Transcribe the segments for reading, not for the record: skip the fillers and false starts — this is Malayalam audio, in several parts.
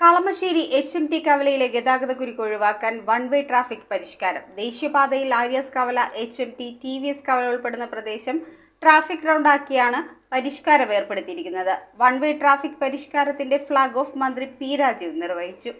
കളമശ്ശേരി HMT കവലയിലെ ഗതാഗതക്കുരുക്ക് ഒഴിവാക്കാൻ വൺ വേ ട്രാഫിക് പരിഷ്കാരം. ദേശീയപാതയിൽ ആര്യാസ് കവല, HMT, TVS കവല ഉൾപ്പെടുന്ന പ്രദേശം ട്രാഫിക് റൗണ്ടാക്കിയാണ് പരിഷ്കാരം ഏർപ്പെടുത്തിയിരിക്കുന്നത്. വൺ വേ ട്രാഫിക് പരിഷ്കാരത്തിന്റെ ഫ്ളാഗ് ഓഫ് മന്ത്രി പി രാജീവ് നിർവഹിച്ചു.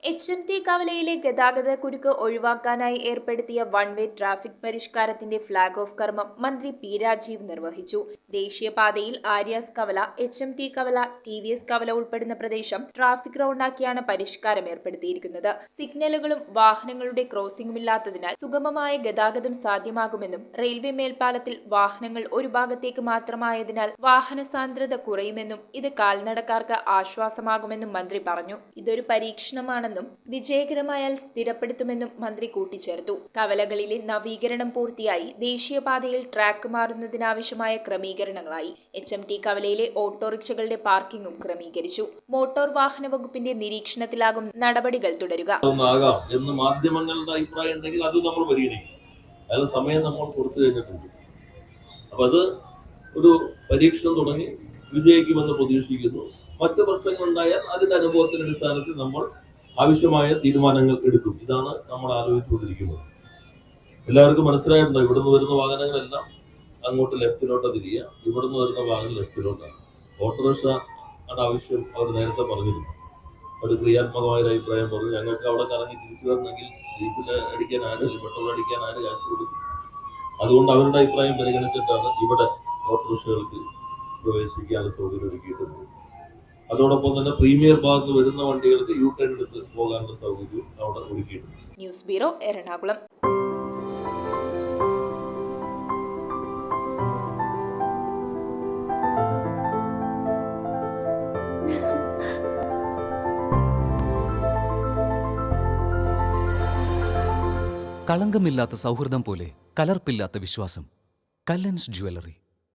HMT കവലയിലെ ഗതാഗതക്കുരുക്ക് ഒഴിവാക്കാനായി ഏർപ്പെടുത്തിയ വൺ വേ ട്രാഫിക് പരിഷ്കാരത്തിന്റെ ഫ്ളാഗ് ഓഫ് കർമ്മം മന്ത്രി പി രാജീവ് നിർവഹിച്ചു. ദേശീയപാതയിൽ ആര്യാസ് കവല, HMT കവല, TVS കവല ഉൾപ്പെടുന്ന പ്രദേശം ട്രാഫിക് റൗണ്ടാക്കിയാണ് പരിഷ്കാരം ഏർപ്പെടുത്തിയിരിക്കുന്നത്. സിഗ്നലുകളും വാഹനങ്ങളുടെ ക്രോസിംഗും ഇല്ലാത്തതിനാൽ സുഗമമായ ഗതാഗതം സാധ്യമാകുമെന്നും റെയിൽവേ മേൽപ്പാലത്തിൽ വാഹനങ്ങൾ ഒരു ഭാഗത്തേക്ക് മാത്രമായതിനാൽ വാഹന സാന്ദ്രത കുറയുമെന്നും ഇത് കാൽനടക്കാർക്ക് ആശ്വാസമാകുമെന്നും മന്ത്രി പറഞ്ഞു. ഇതൊരു പരീക്ഷണമാണ്, വിജയകരമായാൽ സ്ഥിരപ്പെടുത്തുമെന്നും മന്ത്രി കൂട്ടിച്ചേർത്തു. കവലകളിലെ നവീകരണം പൂർത്തിയായി. ദേശീയപാതയിൽ ട്രാക്ക് മാറുന്നതിനാവശ്യമായ ക്രമീകരണങ്ങളായി. HMT കവലയിലെ ഓട്ടോറിക്ഷകളുടെ പാർക്കിംഗും ക്രമീകരിച്ചു. മോട്ടോർ വാഹന വകുപ്പിന്റെ നിരീക്ഷണത്തിലാകും നടപടികൾ തുടരുക. എന്ന് മാധ്യമങ്ങളുടെ അഭിപ്രായം ഉണ്ടെങ്കിൽ അത് നമ്മൾ പരിഗണിക്കും. അതിന് സമയം നമ്മൾ കൊടുത്തു കഴിഞ്ഞിട്ടുണ്ട്. അപ്പൊ അത് ഒരു പരീക്ഷണം തുടങ്ങി വിജയിക്കുമെന്ന് പ്രതീക്ഷിക്കുന്നു. മറ്റു പ്രശ്നങ്ങളുണ്ടായാൽ അതിന്റെ അനുഭവത്തിന്റെ അടിസ്ഥാനത്തിൽ നമ്മൾ ആവശ്യമായ തീരുമാനങ്ങൾ എടുക്കും. ഇതാണ് നമ്മൾ ആലോചിച്ചുകൊണ്ടിരിക്കുന്നത്. എല്ലാവർക്കും മനസ്സിലായിട്ടുണ്ടോ? ഇവിടുന്ന് വരുന്ന വാഹനങ്ങളെല്ലാം അങ്ങോട്ട് ലെഫ്റ്റിലോട്ട് തിരിയുക, ഇവിടുന്ന് വരുന്ന വാഹനം ലെഫ്റ്റിലോട്ടാണ്. ഓട്ടോറിക്ഷ ആവശ്യം അവർ നേരത്തെ പറഞ്ഞിരുന്നു. ഒരു ക്രിയാത്മകമായ അഭിപ്രായം പറഞ്ഞു. ഞങ്ങൾക്ക് അവിടെ കറങ്ങി തിരിച്ചു വരണമെങ്കിൽ ഡീസൽ അടിക്കാൻ ആര്, പെട്രോൾ അടിക്കാൻ ആര് കാശ് കൊടുക്കും? അതുകൊണ്ട് അവരുടെ അഭിപ്രായം പരിഗണിച്ചിട്ടാണ് ഇവിടെ ഓട്ടോറിക്ഷകൾക്ക് പ്രവേശിക്കാനുള്ള സൗകര്യം ഒരുക്കിയിട്ടുണ്ട്. അതോടൊപ്പം തന്നെ പ്രീമിയർ ഭാഗത്ത് വരുന്ന വണ്ടികൾക്ക് U-ടേൺ എടുത്ത് പോകാനുള്ള സൗകര്യവും അവിടെ ഒരുക്കിയിട്ടുണ്ട്. News bureau, Ernakulam. കളങ്കമില്ലാത്ത സൗഹൃദം പോലെ കലർപ്പില്ലാത്ത വിശ്വാസം. കല്ലൻസ് ജ്വല്ലറി.